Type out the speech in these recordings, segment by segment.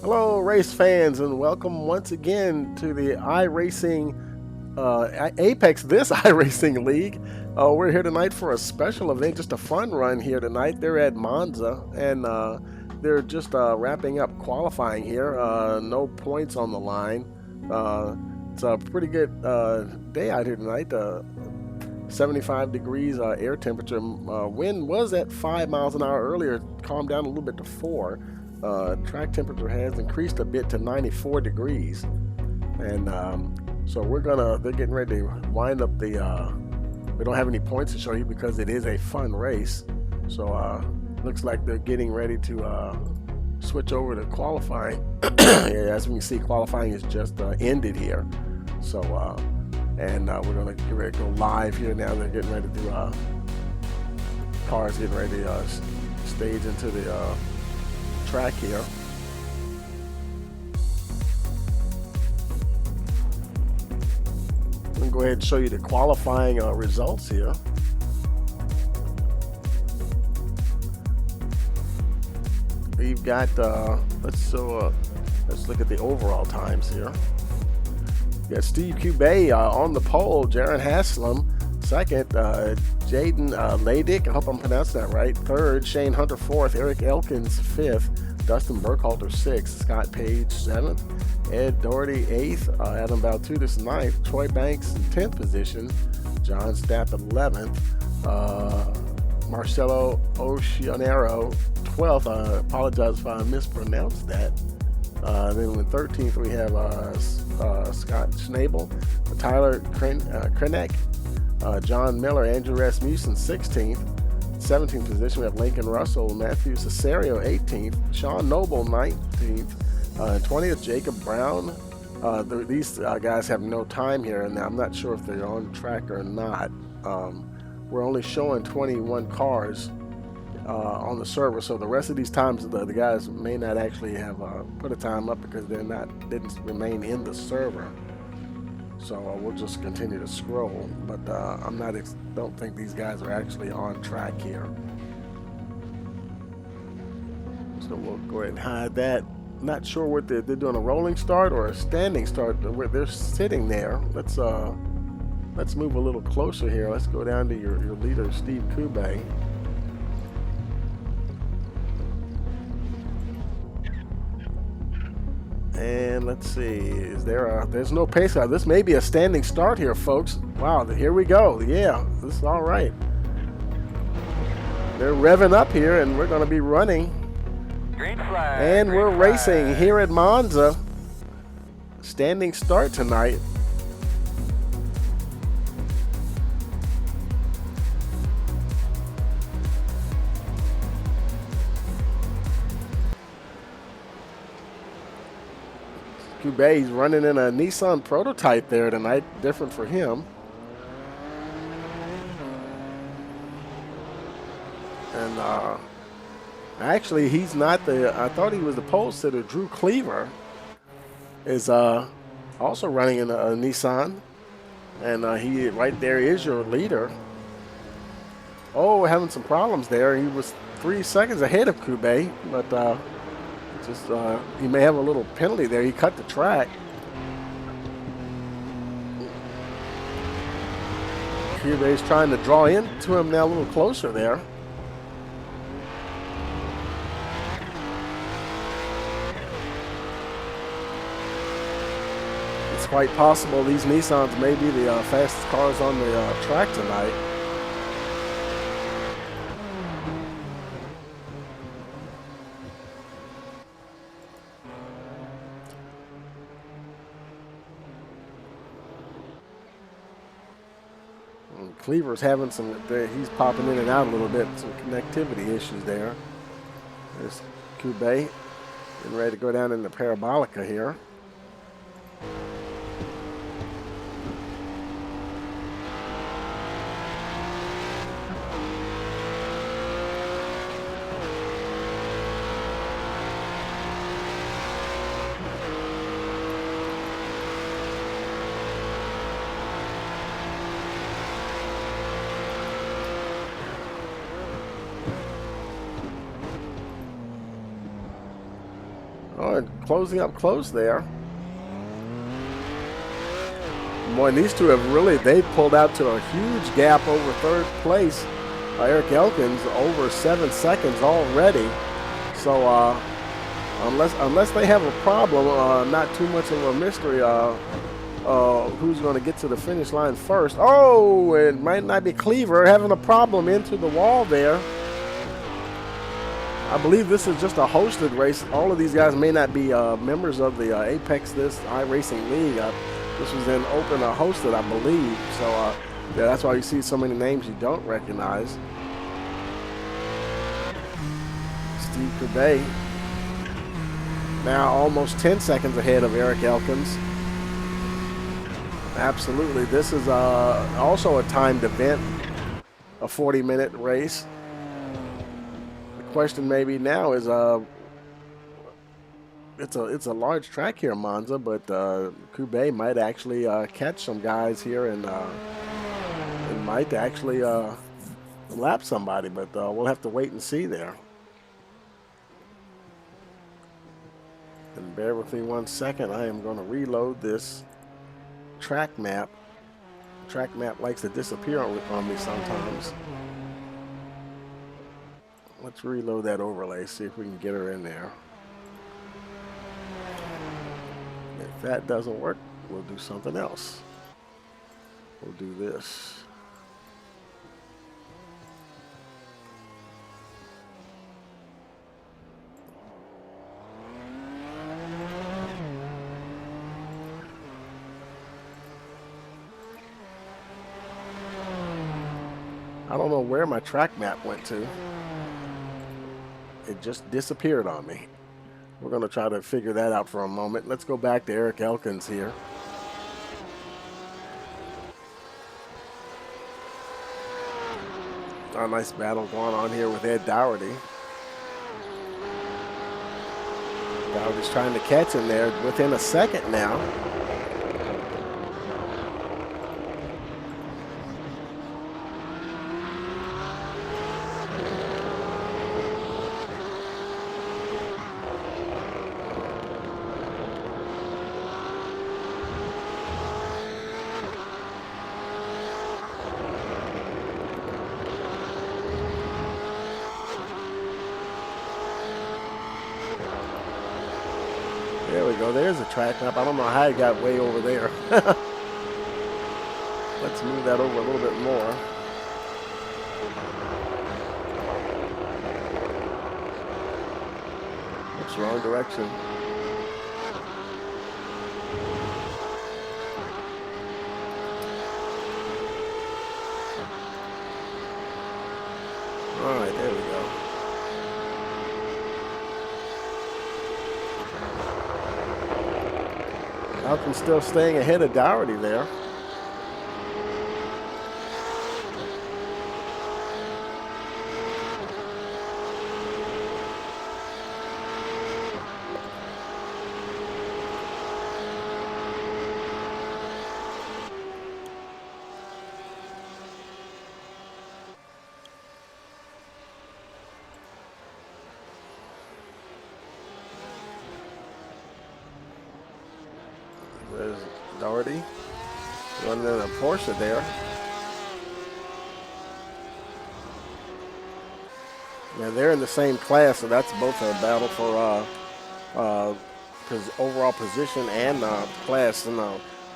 Hello, race fans, and welcome once again to the iRacing Apex this iRacing League. We're here tonight for a special event, just a fun run here tonight. They're at Monza, and they're just wrapping up qualifying here. No points on the line. It's a pretty good day out here tonight. 75 degrees air temperature. Wind was at 5 miles an hour earlier, calmed down a little bit to 4. Track temperature has increased a bit to 94 degrees. And so they're getting ready to wind up the, we don't have any points to show you because it is a fun race. So looks like they're getting ready to switch over to qualifying. As we can see, qualifying is just ended here. So, and we're going to get ready to go live here now. They're getting ready to cars getting ready to stage into the track here. I'm going to go ahead and show you the qualifying results here. We've got let's look at the overall times here. We got Steve Kubay on the pole, Jaron Haslam second, Jaden Ladick, I hope I'm pronouncing that right, third, Shane Hunter fourth, Eric Elkins fifth, Dustin Burkhalter sixth, Scott Page seventh, Ed Doherty eighth, Adam Baltutis ninth, Troy Banks in 10th position, John Stapp 11th, Marcelo Oceanero 12th. I apologize if I mispronounced that. Then in 13th we have Scott Schnabel, Tyler Krenek, John Miller, Andrew Rasmussen 16th. 17th position we have Lincoln Russell, Matthew Cesario 18th, Sean Noble 19th, 20th Jacob Brown. These guys have no time here, and I'm not sure if they're on track or not. We're only showing 21 cars on the server, so the rest of these times the guys may not actually have put a time up because didn't remain in the server. So we'll just continue to scroll, but don't think these guys are actually on track here. So we'll go ahead and hide that. Not sure what they're doing, a rolling start or a standing start. Where they're sitting there. Let's move a little closer here. Let's go down to your leader, Steve Kubay. And let's see, there's no pace car. This may be a standing start here, folks. Wow, here we go. Yeah, this is all right. They're revving up here, and we're going to be running. Green flag. And we're racing here at Monza. Standing start tonight. Kubay, he's running in a Nissan prototype there tonight, different for him. And actually, he's not I thought he was the pole sitter. Drew Cleaver is also running in a Nissan. And he right there is your leader. Oh, we're having some problems there. He was 3 seconds ahead of Kubay, but he may have a little penalty there. He cut the track. Kubay's trying to draw into him now a little closer there. It's quite possible these Nissans may be the fastest cars on the track tonight. Cleaver's having he's popping in and out a little bit, some connectivity issues there. There's Kubay getting ready to go down in the Parabolica here. Oh, and closing up close there. Boy, and these two have really, they pulled out to a huge gap over third place. Eric Elkins over 7 seconds already. So unless they have a problem, not too much of a mystery who's going to get to the finish line first. Oh, it might not be Cleaver having a problem into the wall there. I believe this is just a hosted race. All of these guys may not be members of the Apex this iRacing League. This was in open hosted, I believe. So yeah, that's why you see so many names you don't recognize. Steve Courbet now almost 10 seconds ahead of Eric Elkins. Absolutely, this is also a timed event, a 40-minute race. The question maybe now is, it's a large track here, Monza, but Courbet might actually catch some guys here and might actually lap somebody, but we'll have to wait and see there. And bear with me 1 second. I am going to reload this track map. Track map likes to disappear on me sometimes. Let's reload that overlay, see if we can get her in there. If that doesn't work, we'll do something else. We'll do this. I don't know where my track map went to. It just disappeared on me. We're going to try to figure that out for a moment. Let's go back to Eric Elkins here. A nice battle going on here with Ed Dougherty. Dougherty's trying to catch him there within a second now. There we go. There's a track map. I don't know how it got way over there. Let's move that over a little bit more. Oops, wrong direction. All right, there we go. Elkins still staying ahead of Dougherty there. There's Dougherty running in a Porsche there. Yeah, they're in the same class, so that's both a battle for overall position and class. And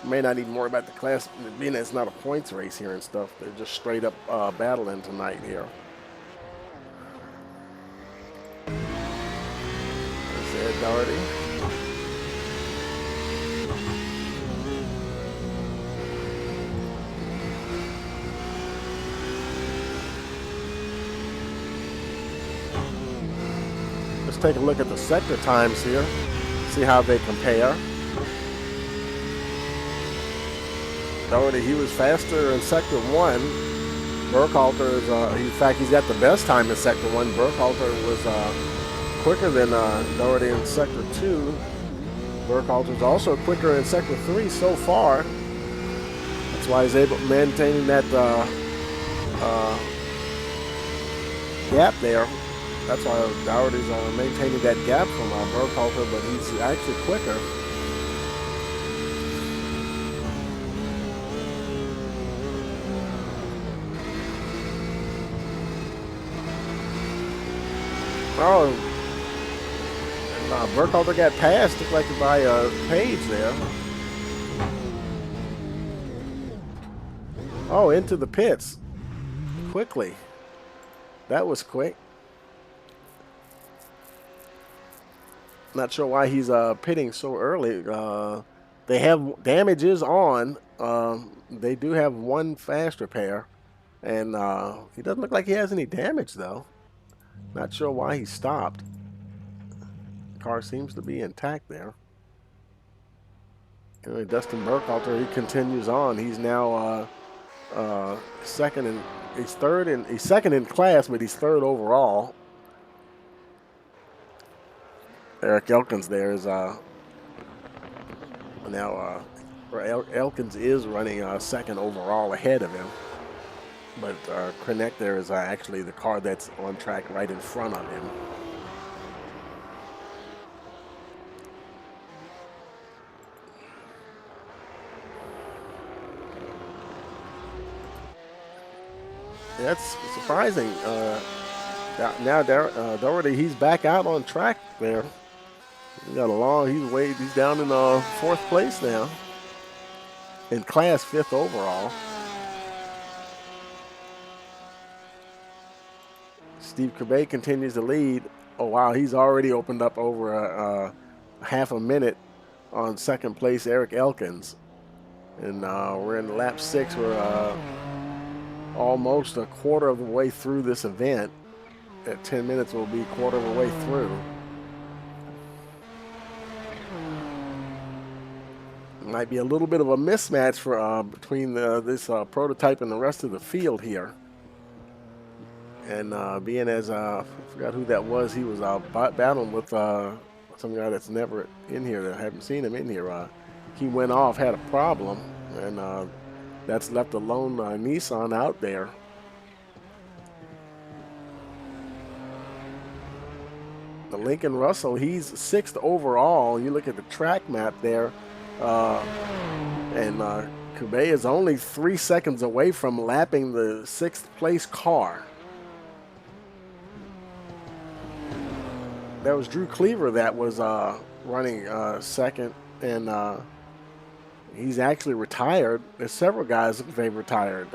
may not even worry about the class, being it's not a points race here and stuff. They're just straight up battling tonight here. There's Ed Dougherty. Let's take a look at the sector times here, see how they compare. Dougherty, he was faster in sector 1. Burkhalter is, in fact, he's got the best time in sector 1. Burkhalter was quicker than Dougherty in sector 2. Burkhalter's also quicker in sector 3 so far. That's why he's able to maintain that gap there. That's why Dougherty's maintaining that gap from Burkhalter, but he's actually quicker. Oh, Burkhalter got passed, looked like by Page there. Oh, into the pits quickly. That was quick. Not sure why he's pitting so early. They have damages on. They do have one fast repair, and he doesn't look like he has any damage though. Not sure why he stopped. The car seems to be intact there. Anyway, Dustin Burkhalter, he continues on. He's now second and he's second in class, but he's third overall. Eric Elkins there is now Elkins is running second overall ahead of him, but Krenek there is actually the car that's on track right in front of him. That's surprising. Now Dougherty, he's back out on track there. He's down in fourth place now. In class, fifth overall. Steve Cabay continues to lead. Oh wow, he's already opened up over half a minute on second place, Eric Elkins. And we're in lap 6. We're almost a quarter of the way through this event. At 10 minutes, we'll be a quarter of the way through. Might be a little bit of a mismatch for between this prototype and the rest of the field here. And being as I forgot who that was, he was battling with some guy that's never in here. I haven't seen him in here. He went off, had a problem, and that's left a lone Nissan out there. The Lincoln Russell, he's 6th overall. You look at the track map there, and Cabay is only 3 seconds away from lapping the 6th place car. That was Drew Cleaver that was running second, and he's actually retired. There's several guys that they've retired.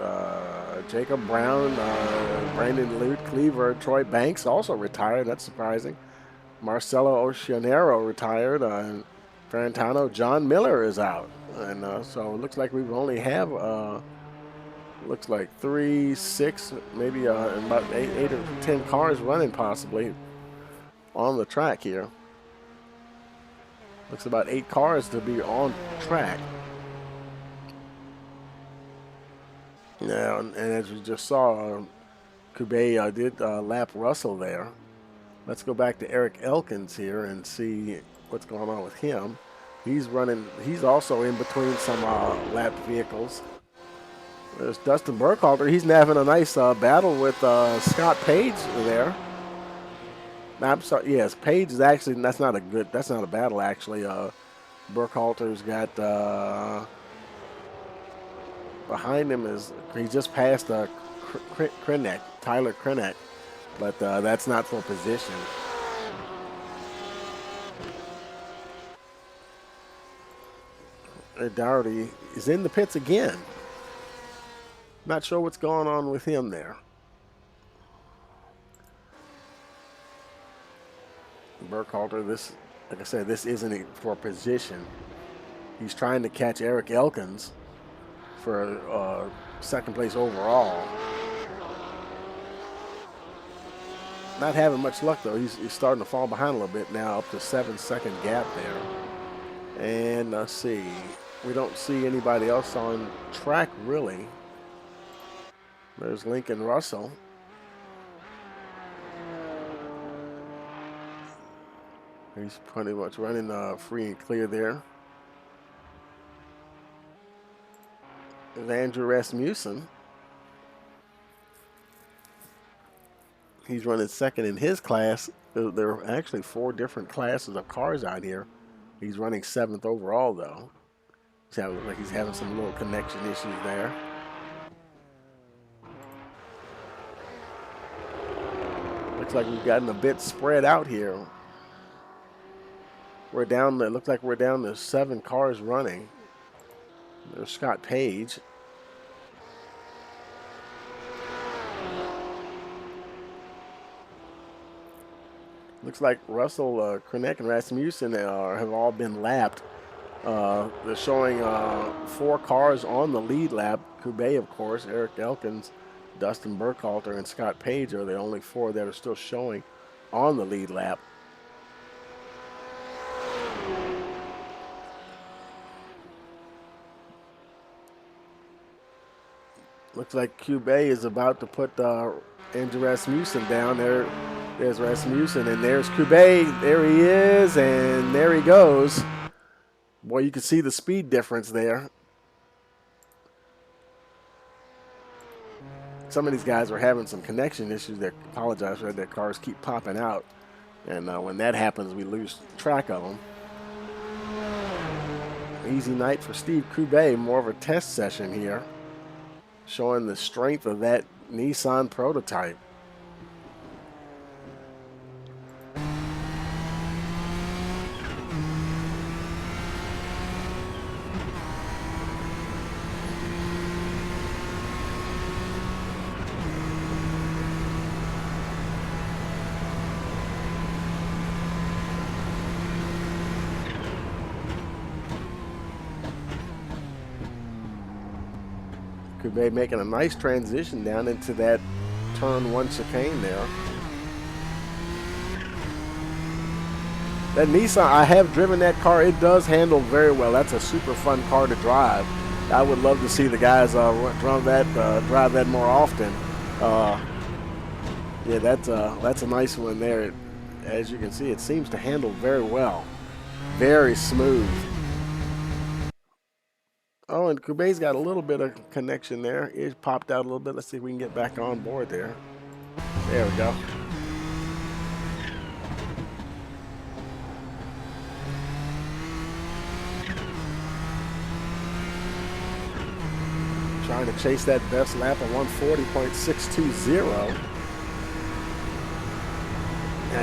Jacob Brown, Brandon Lute, Cleaver, Troy Banks also retired. That's surprising. Marcelo Oceanero retired. Ferrantano, John Miller is out. And so it looks like we only have, looks like 3, 6, maybe about 8 or 10 cars running possibly on the track here. Looks about 8 cars to be on track. Now, and as we just saw, Cabay did lap Russell there. Let's go back to Eric Elkins here and see what's going on with him. He's also in between some lapped vehicles. There's Dustin Burkhalter. He's having a nice battle with Scott Page there. I'm sorry. Yes, Page is actually. That's not a battle actually. Burkhalter's got behind him he just passed Krenek, Tyler Krenek, but that's not for position. Dougherty is in the pits again. Not sure what's going on with him there. Burkhalter, like I said, this isn't for position. He's trying to catch Eric Elkins for second place overall. Not having much luck though. He's starting to fall behind a little bit now, up to 7-second gap there. And let's see, we don't see anybody else on track really. There's Lincoln Russell. He's pretty much running free and clear there. There's Andrew Rasmussen. He's running second in his class. There are actually 4 different classes of cars out here. He's running 7th overall, though. Looks like he's having some little connection issues there. Looks like we've gotten a bit spread out here. We're down. It looks like we're down to 7 cars running. There's Scott Page. Looks like Russell, Krenek, and Rasmussen have all been lapped. They're showing 4 cars on the lead lap. Kube, of course, Eric Elkins, Dustin Burkhalter, and Scott Page are the only 4 that are still showing on the lead lap. Looks like Kube is about to put Andrew Rasmussen down there. There's Rasmussen, and there's Kube. There he is, and there he goes. Boy, you can see the speed difference there. Some of these guys are having some connection issues. They apologize for that. Their cars keep popping out. And when that happens, we lose track of them. Easy night for Steve Kube. More of a test session here, showing the strength of that Nissan prototype. Kube making a nice transition down into that turn 1 chicane there. That Nissan, I have driven that car. It does handle very well. That's a super fun car to drive. I would love to see the guys drive that more often. Yeah, that's a nice one there. As you can see, it seems to handle very well. Very smooth. Oh, and Kube's got a little bit of connection there. It popped out a little bit. Let's see if we can get back on board there. There we go. Trying to chase that best lap of 140.620. Now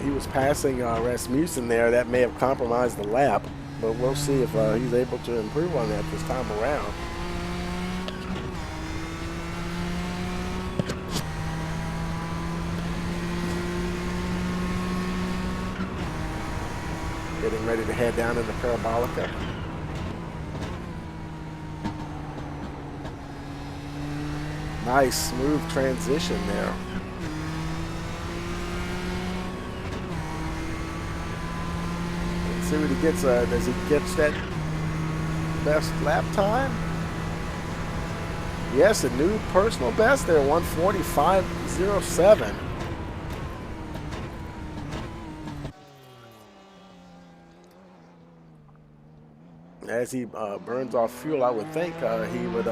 he was passing Rasmussen there. That may have compromised the lap. But we'll see if he's able to improve on that this time around. Getting ready to head down into Parabolica. Nice, smooth transition there. See what he gets. Does he get that best lap time? Yes, a new personal best there, 145.07. As he burns off fuel, I would think he would.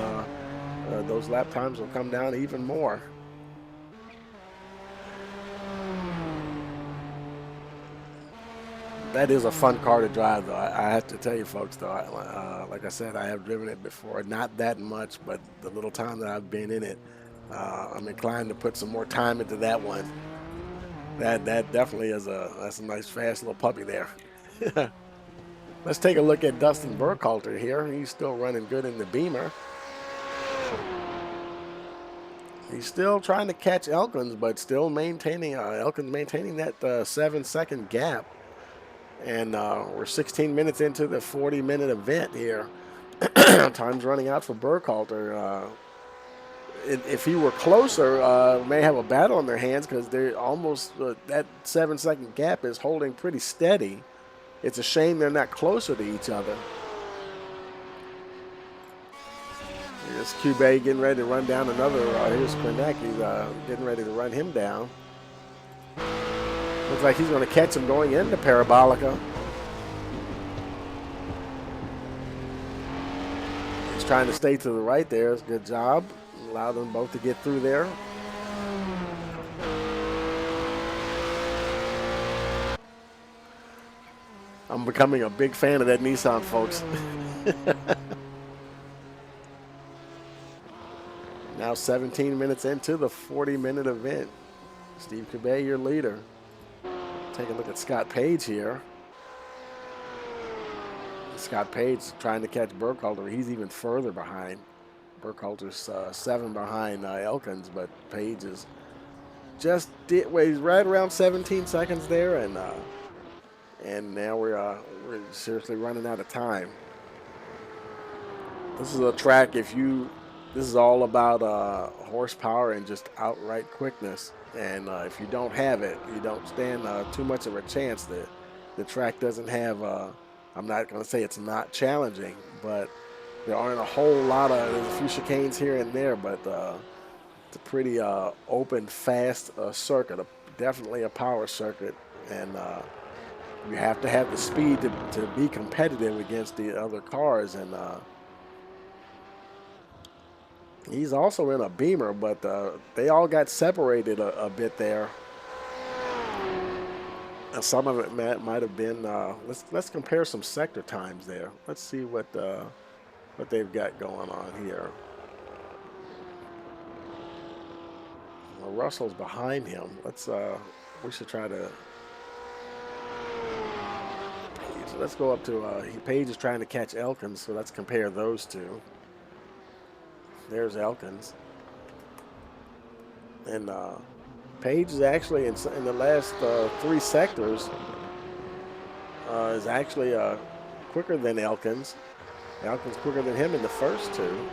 Those lap times will come down even more. That is a fun car to drive, though. I have to tell you, folks, though, like I said, I have driven it before. Not that much, but the little time that I've been in it, I'm inclined to put some more time into that one. That definitely is that's a nice, fast little puppy there. Let's take a look at Dustin Burkhalter here. He's still running good in the Beamer. He's still trying to catch Elkins, but still maintaining Elkins maintaining that 7-second gap. And we're 16 minutes into the 40-minute event here. Time's running out for Burkhalter. If he were closer, may have a battle on their hands because they're almost that 7-second gap is holding pretty steady. It's a shame they're not closer to each other. Here's Kube getting ready to run down another. Here's Krenek. He's getting ready to run him down. Looks like he's going to catch him going into Parabolica. He's trying to stay to the right there. It's a good job. Allow them both to get through there. I'm becoming a big fan of that Nissan, folks. Now 17 minutes into the 40-minute event. Steve Cabay, your leader. Take a look at Scott Page here. Scott Page trying to catch Burkhalter. He's even further behind. Burkhalter's 7 behind Elkins, but Page is just he's right around 17 seconds there, and now we're seriously running out of time. This is a track, this is all about horsepower and just outright quickness. And if you don't have it, you don't stand too much of a chance. The track doesn't have, I'm not going to say it's not challenging, but there aren't a whole lot of, there's a few chicanes here and there, but it's a pretty open, fast circuit, definitely a power circuit. And you have to have the speed to be competitive against the other cars. And he's also in a Beamer, but they all got separated a bit there. And some of it might have been. Let's compare some sector times there. Let's see what they've got going on here. Well, Russell's behind him. We should try to. Let's go up to. Page is trying to catch Elkins, so let's compare those two. There's Elkins. And Page is actually in the last 3 sectors is actually quicker than Elkins. Elkins quicker than him in the first 2.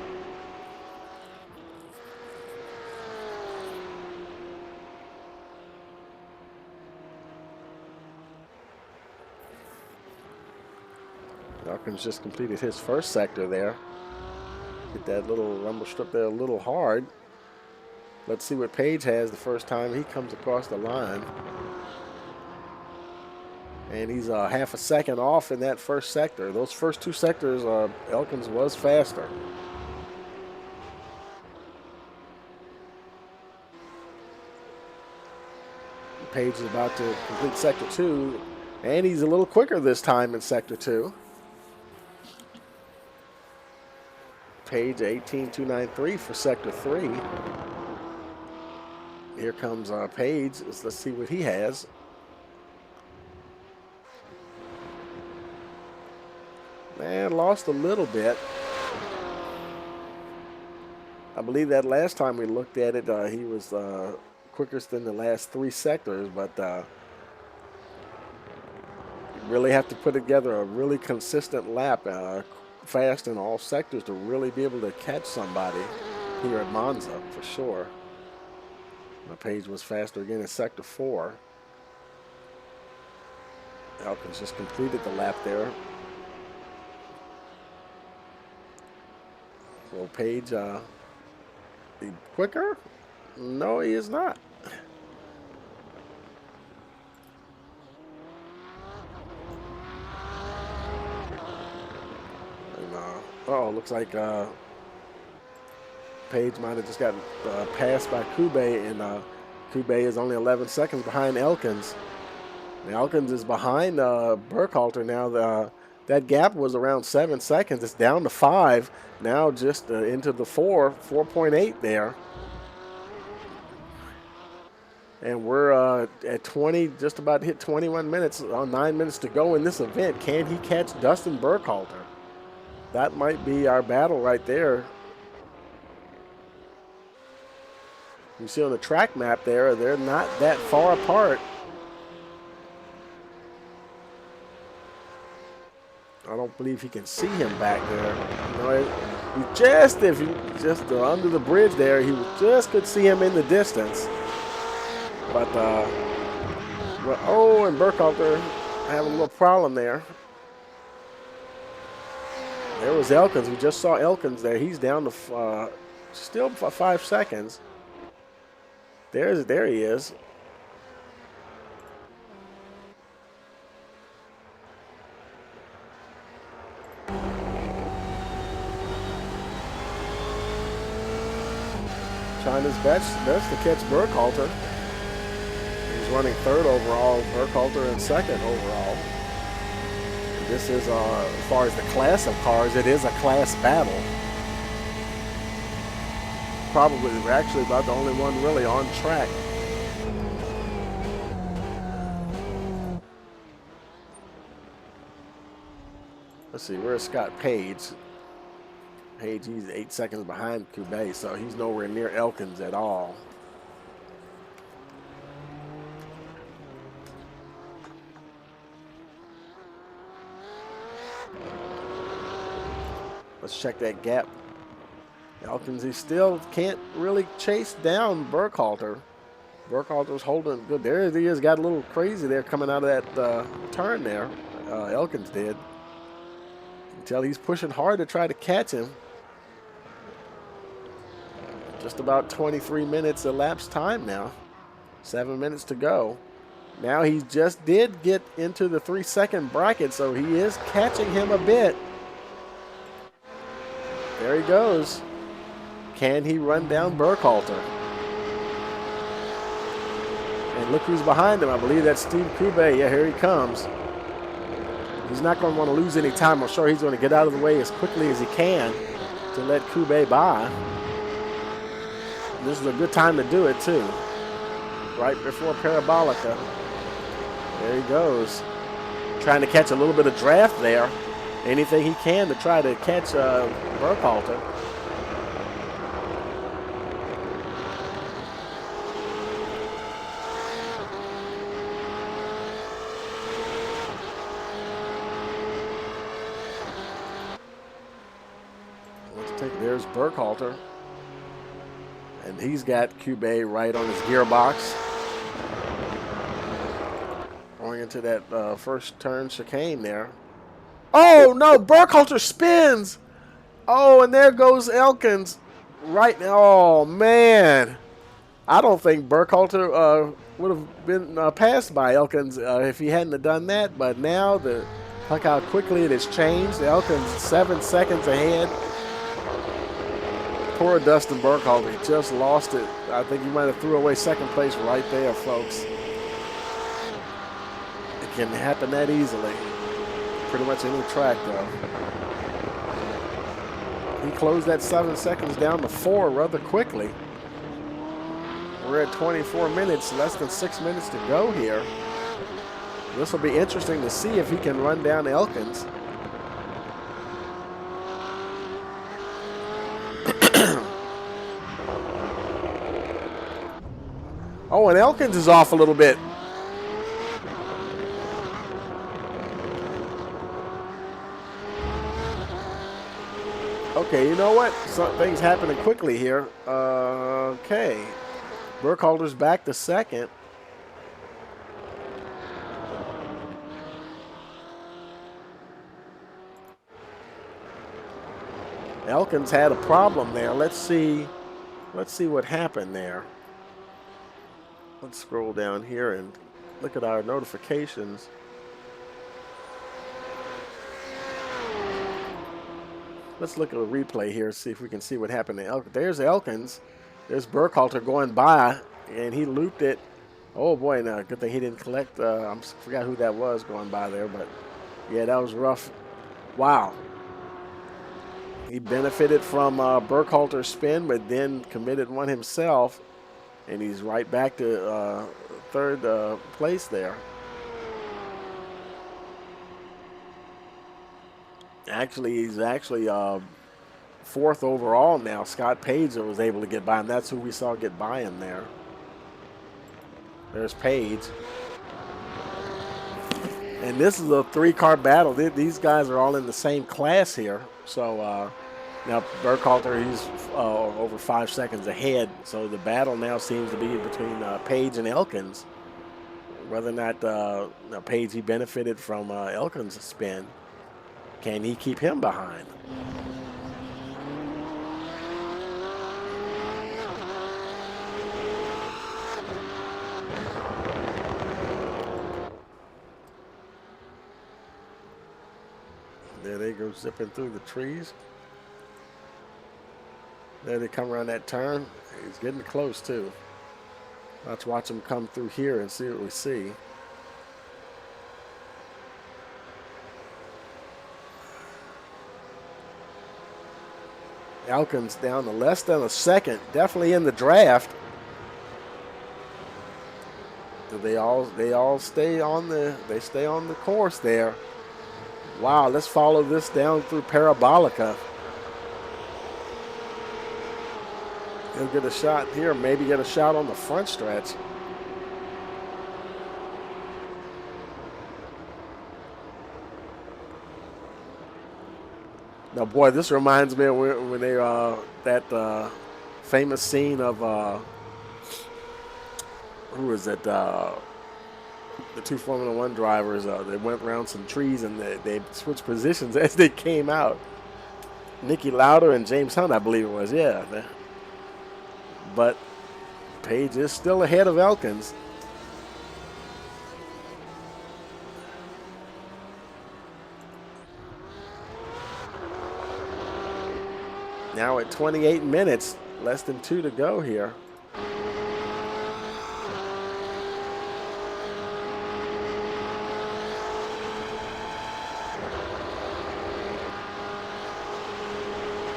Elkins just completed his first sector there. Hit that little rumble strip there a little hard. Let's see what Page has the first time he comes across the line. And he's half a second off in that first sector. Those first 2 sectors, Elkins was faster. Page is about to complete sector 2, and he's a little quicker this time in sector 2. Page 18.293 for sector 3. Here comes Page. Let's see what he has. Man, lost a little bit. I believe that last time we looked at it, he was quickest in the last 3 sectors, but you really have to put together a really consistent lap, fast in all sectors, to really be able to catch somebody here at Monza for sure. Page was faster again in sector 4. Elkins just completed the lap there. Will Page be quicker? No, he is not. And, looks like Page might have just got passed by Kube, and Kube is only 11 seconds behind Elkins. And Elkins is behind Burkhalter now. That gap was around 7 seconds. It's down to 5. Now just into the 4.8 there. And we're at 20, just about hit 21 minutes, 9 minutes to go in this event. Can he catch Dustin Burkhalter? That might be our battle right there. You see on the track map there, they're not that far apart. I don't believe he can see him back there. No, just under the bridge there, he just could see him in the distance. But and Burkhalter having a little problem there. There was Elkins. We just saw Elkins there. He's down to still 5 seconds. There he is. Trying his best to catch Burkhalter. He's running 3rd overall. Burkhalter in 2nd overall. This is, as far as the class of cars, it is a class battle. Probably, we're actually about the only one really on track. Let's see, where's Scott Page? Page, he's 8 seconds behind Kube, so he's nowhere near Elkins at all. Let's check that gap. Elkins, he still can't really chase down Burkhalter. Burkhalter's holding good. There he is, got a little crazy there coming out of that turn there. Elkins did. You can tell he's pushing hard to try to catch him. Just about 23 minutes elapsed time now. 7 minutes to go. Now he just did get into the 3-second bracket, so he is catching him a bit. There he goes. Can he run down Burkhalter? And look who's behind him. I believe that's Steve Kube. Yeah, here he comes. He's not going to want to lose any time. I'm sure he's going to get out of the way as quickly as he can to let Kube by. This is a good time to do it, too. Right before Parabolica. There he goes. Trying to catch a little bit of draft there. Anything he can to try to catch Burkhalter. There's Burkhalter. And he's got Kube right on his gearbox. Going into that first turn chicane there. Oh, no, Burkhalter spins. Oh, and there goes Elkins. Right now, oh, man. I don't think Burkhalter would have been passed by Elkins if he hadn't have done that. But now, look how quickly it has changed. Elkins 7 seconds ahead. Poor Dustin Burkhalter, he just lost it. I think he might have threw away second place right there, folks. It can happen that easily. Pretty much any track, though. He closed that 7 seconds down to 4 rather quickly. We're at 24 minutes, less than 6 minutes to go here. This will be interesting to see if he can run down Elkins. Oh, and Elkins is off a little bit. Okay, you know what? Something's happening quickly here. Okay. Burkhalter's back to second. Elkins had a problem there. Let's see what happened there. Let's scroll down here and look at our notifications. Let's look at a replay here, see if we can see what happened to Elkins. There's Elkins. There's Burkhalter going by, and he looped it. Oh, boy, no, good thing he didn't collect. I forgot who that was going by there, but, yeah, that was rough. Wow. He benefited from Burkhalter's spin, but then committed one himself. And he's right back to third place there. Actually, he's fourth overall now. Scott Page was able to get by him. That's who we saw get by him there. There's Page. And this is a 3-car battle. These guys are all in the same class here. So now Burkhalter, he's over 5 seconds ahead. So the battle now seems to be between Page and Elkins. Whether or not Page, he benefited from Elkins' spin. Can he keep him behind? There they go zipping through the trees. There they come around that turn. He's getting close too. Let's watch him come through here and see what we see. Elkins down to less than a second. Definitely in the draft. They all stay on the course there. Wow, let's follow this down through Parabolica. He'll get a shot here, maybe get a shot on the front stretch. Now, boy, this reminds me of when they that famous scene of who was it? The two Formula One drivers. They went around some trees and they switched positions as they came out. Nicky Lauda and James Hunt, I believe it was. Yeah, but Page is still ahead of Elkins. Now at 28 minutes, less than 2 to go here.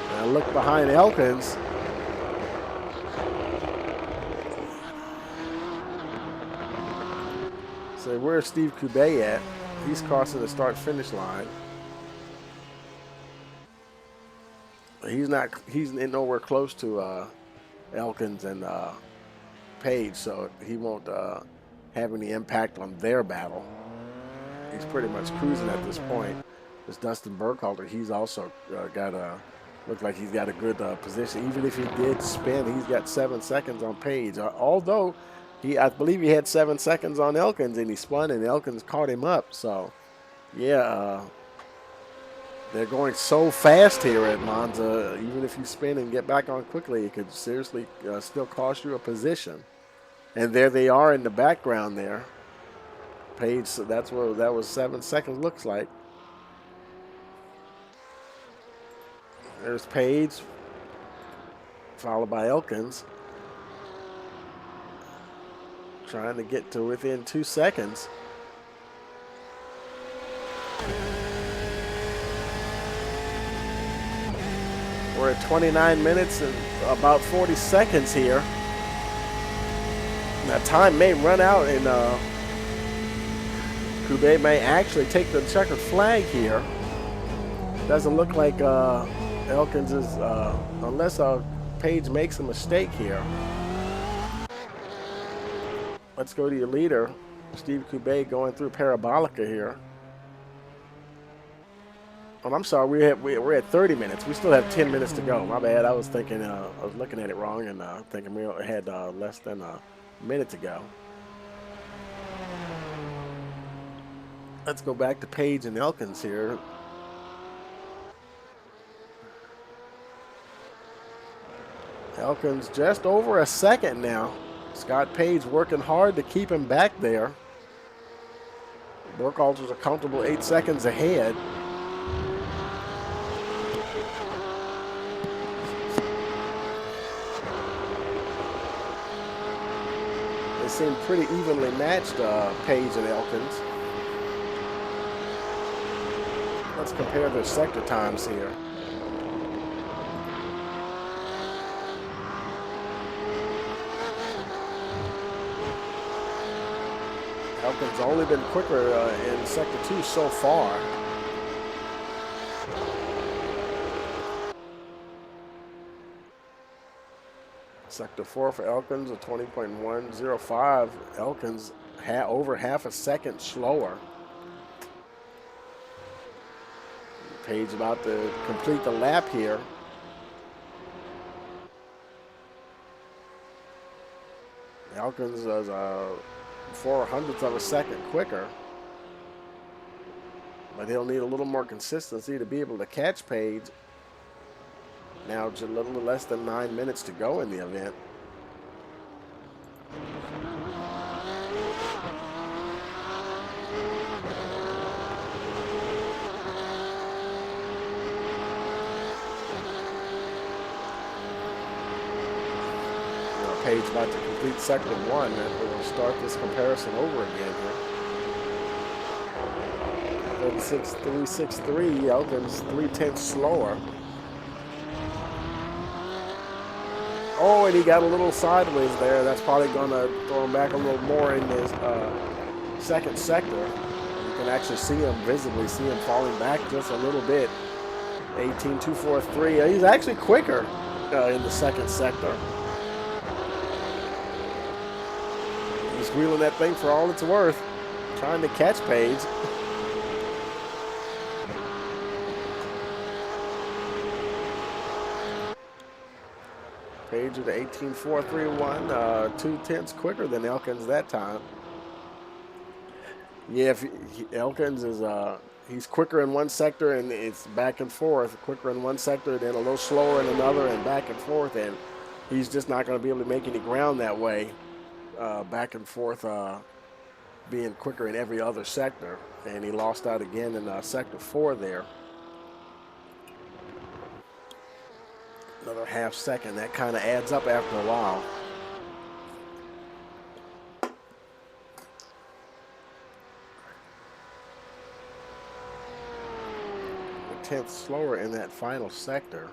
Now look behind Elkins. So where's Steve Kubey at? He's crossing the start-finish line. He's nowhere close to Elkins and Page, so he won't have any impact on their battle. He's pretty much cruising at this point. There's Dustin Burkhalter. He's also looked like he's got a good position. Even if he did spin, he's got 7 seconds on Page. Although I believe he had 7 seconds on Elkins, and he spun, and Elkins caught him up. So, yeah. They're going so fast here at Monza. Even if you spin and get back on quickly, it could seriously still cost you a position. And there they are in the background there. Page, so that's what that was 7 seconds looks like. There's Page, followed by Elkins. Trying to get to within 2 seconds. We're at 29 minutes and about 40 seconds here. That time may run out, and Kubey may actually take the checkered flag here. Doesn't look like Elkins is, unless Page makes a mistake here. Let's go to your leader, Steve Kubey, going through Parabolica here. Oh, I'm sorry, we're at 30 minutes. We still have 10 minutes to go. My bad. I was thinking, I was looking at it wrong and thinking we had less than a minute to go. Let's go back to Page and Elkins here. Elkins just over a second now. Scott Page working hard to keep him back there. Burkhalter's a comfortable 8 seconds ahead. They seem pretty evenly matched, Page and Elkins. Let's compare their sector times here. Elkins only been quicker in Sector 2 so far. Sector 4 for Elkins, a 20.105. Elkins over half a second slower. Page about to complete the lap here. Elkins is 0.04 of a second quicker, but he'll need a little more consistency to be able to catch Page. Now just a little less than 9 minutes to go in the event. Page about to complete Sector 1, and we're going to start this comparison over again here. 36.363, Elkins 0.3 slower. Oh, and he got a little sideways there. That's probably going to throw him back a little more in his second sector. You can actually see him, visibly see him falling back just a little bit. 18.243. He's actually quicker in the second sector. He's wheeling that thing for all it's worth, trying to catch Page. Page with 18.431, 2/10 quicker than Elkins that time. Yeah, Elkins is he's quicker in one sector and it's back and forth. Quicker in one sector, then a little slower in another, and back and forth. And he's just not going to be able to make any ground that way. Back and forth, being quicker in every other sector. And he lost out again in sector 4 there. Another half second. That kind of adds up after a while. A tenth slower in that final sector.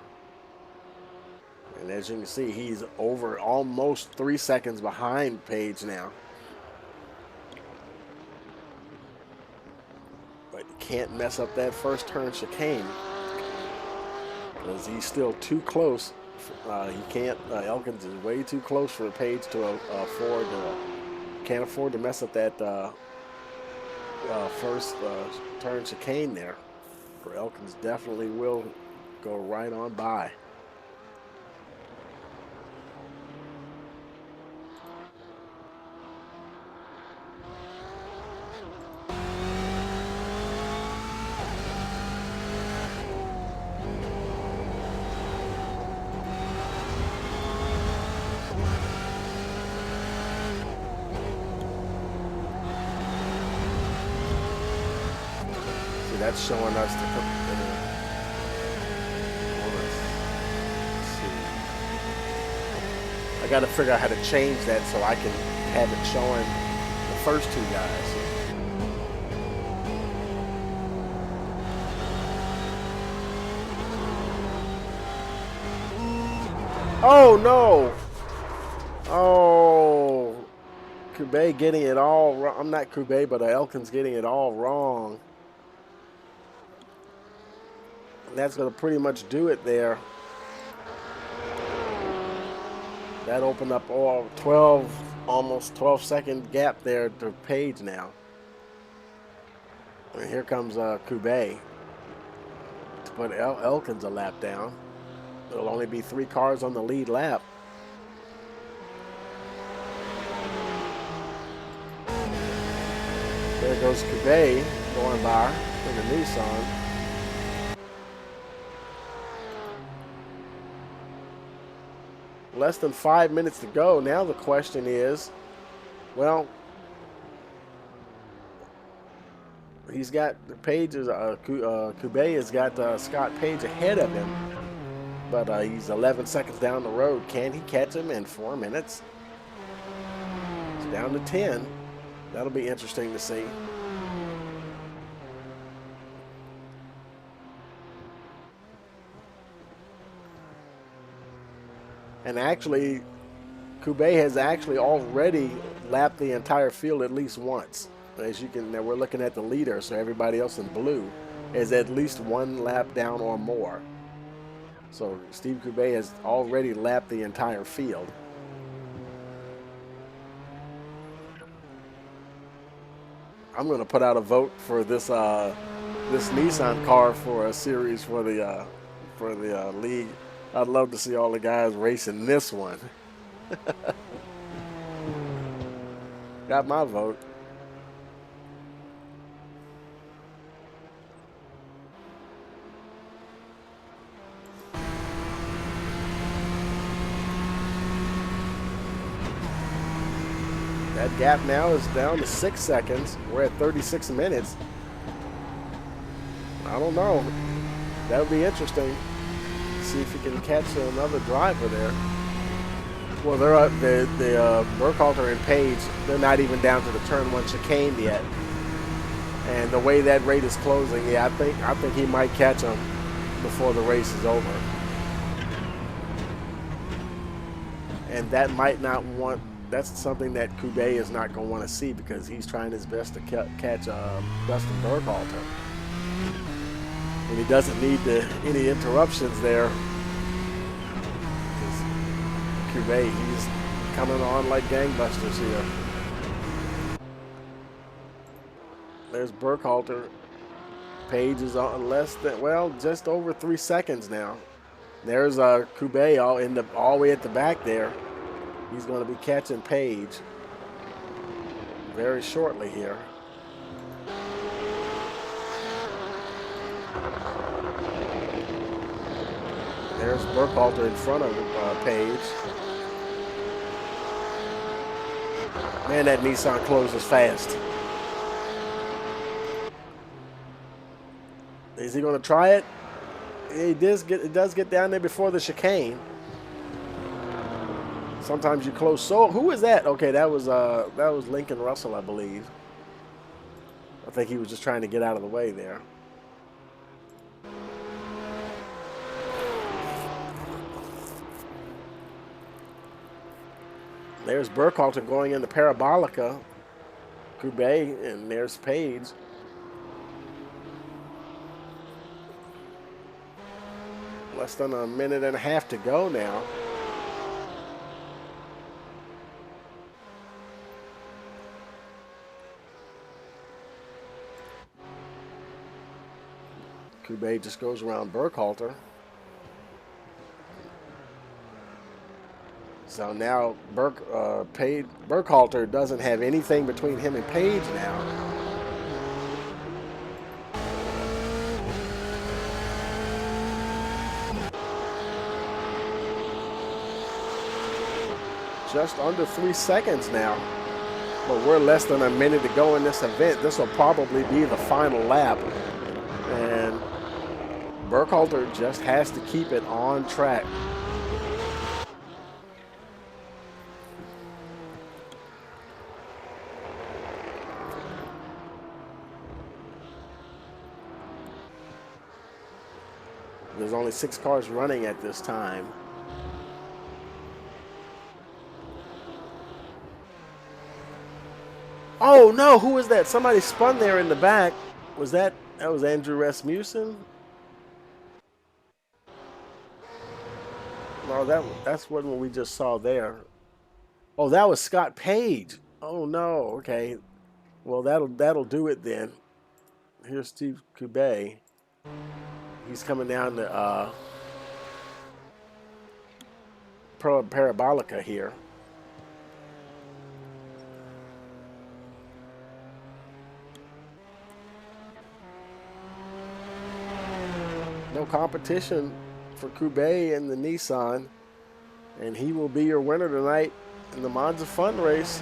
And as you can see, he's over almost 3 seconds behind Page now. But you can't mess up that first turn chicane, because he's still too close. He can't. Elkins is way too close for Page to afford. Can't afford to mess up that first turn chicane there. For Elkins definitely will go right on by. That's showing us the. Let's see. I got to figure out how to change that so I can have it showing the first two guys. Oh no! Oh, Kube getting it all wrong. I'm not Kube, but Elkins getting it all wrong. That's going to pretty much do it there. That opened up almost 12-second gap there to Page now. And here comes Kube to put Elkins a lap down. There'll only be 3 cars on the lead lap. There goes Kube going by in the Nissan. Less than 5 minutes to go. Now the question is, well, he's got Page's Kube has got Scott Page ahead of him, but he's 11 seconds down the road. Can he catch him in 4 minutes? It's down to 10. That'll be interesting to see. And actually, Kube has actually already lapped the entire field at least once. As you can, now we're looking at the leader, so everybody else in blue is at least 1 lap down or more. So Steve Kube has already lapped the entire field. I'm going to put out a vote for this this Nissan car for a series for the league. I'd love to see all the guys racing this one. Got my vote. That gap now is down to 6 seconds. We're at 36 minutes. I don't know. That would be interesting. See if he can catch another driver there. Well, the Burkhalter and Page, they're not even down to the turn 1 chicane yet. And the way that rate is closing, yeah, I think he might catch him before the race is over. and that might not want. That's something that Kube is not going to want to see because he's trying his best to catch Dustin Berghalter, and he doesn't need any interruptions there. Kube, he's coming on like gangbusters here. There's Berghalter. Page is on less than, well, just over 3 seconds now. There's Kube all the way at the back there. He's going to be catching Page very shortly here. There's Berghalter in front of Page. Man, that Nissan closes fast. Is he going to try it? It does get down there before the chicane. Sometimes you close. So who is that? Okay, that was Lincoln Russell, I believe. I think he was just trying to get out of the way there. There's Berghalter going into Parabolica. Kube, and there's Page. Less than a minute and a half to go now. Kube just goes around Berghalter. So now Berghalter doesn't have anything between him and Page now. Just under 3 seconds now, but we're less than a minute to go in this event. This will probably be the final lap, and Berghalter just has to keep it on track. There's only 6 cars running at this time. Oh no, who was that? Somebody spun there in the back. That was Andrew Rasmussen? No, that's what we just saw there. Oh, that was Scott Page. Oh no, okay. Well, that'll do it then. Here's Steve Kube. He's coming down to Parabolica here. No competition for Kube and the Nissan, and he will be your winner tonight in the Monza Fun Race.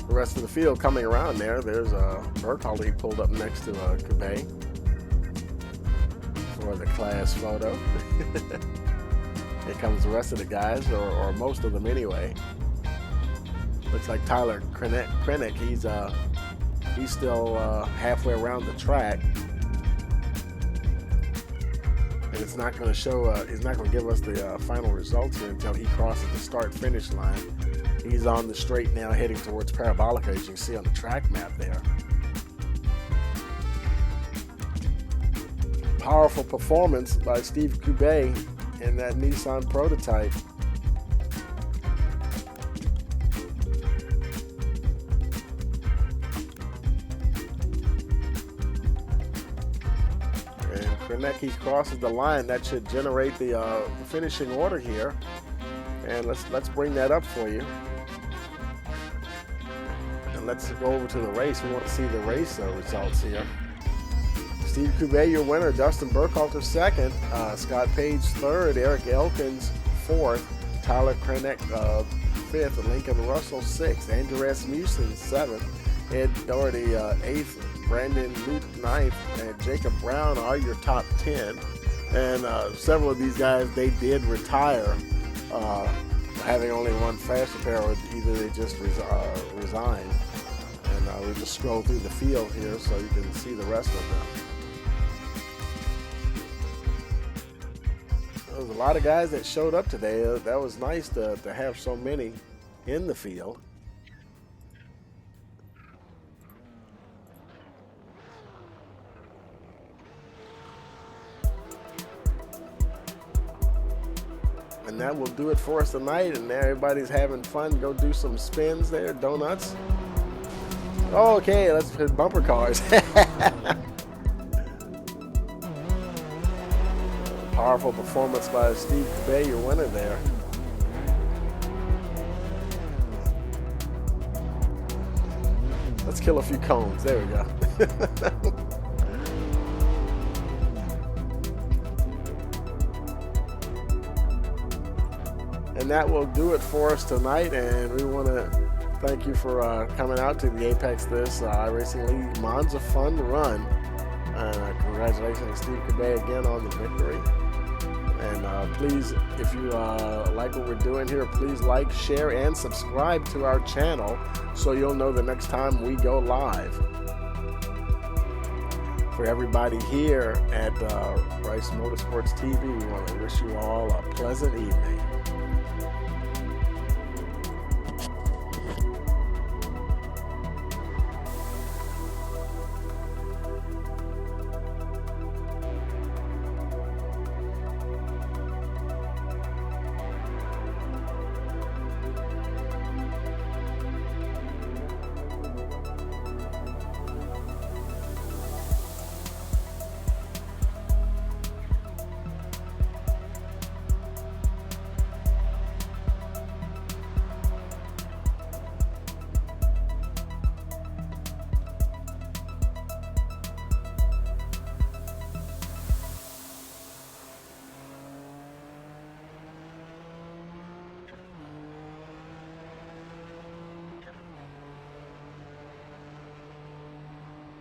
The rest of the field coming around there. There's Berghalter pulled up next to Kube for the class photo. Here comes the rest of the guys, or most of them anyway. Looks like Tyler Krennick. He's still halfway around the track, and it's not going to show. He's not going to give us the final results here until he crosses the start-finish line. He's on the straight now, heading towards Parabolica, as you can see on the track map there. Powerful performance by Steve Kube in that Nissan prototype. And Krennick crosses the line. That should generate the finishing order here. And let's bring that up for you. And let's go over to the race. We want to see the race results here. Steve Coubet, your winner. Dustin Burkhalter, second. Scott Page, third. Eric Elkins, fourth. Tyler Krenek, fifth. Lincoln Russell, sixth. Andrew Rasmussen, seventh. Ed Doherty, eighth. Brandon Luke, ninth. And Jacob Brown are your top 10. And several of these guys, they did retire, having only one fast apparel. Either they just resigned. And we just scroll through the field here so you can see the rest of them. There was a lot of guys that showed up today. That was nice to have so many in the field. And that will do it for us tonight. And everybody's having fun. Go do some spins there, donuts. Okay, let's hit bumper cars. Powerful performance by Steve Coubet, your winner there. Let's kill a few cones. There we go. And that will do it for us tonight. And we want to thank you for coming out to the Apex This iRacing League Monza Fun Run. Congratulations to Steve Coubet again on the victory. And please, if you like what we're doing here, please like, share, and subscribe to our channel so you'll know the next time we go live. For everybody here at Rice Motorsports TV, we want to wish you all a pleasant evening.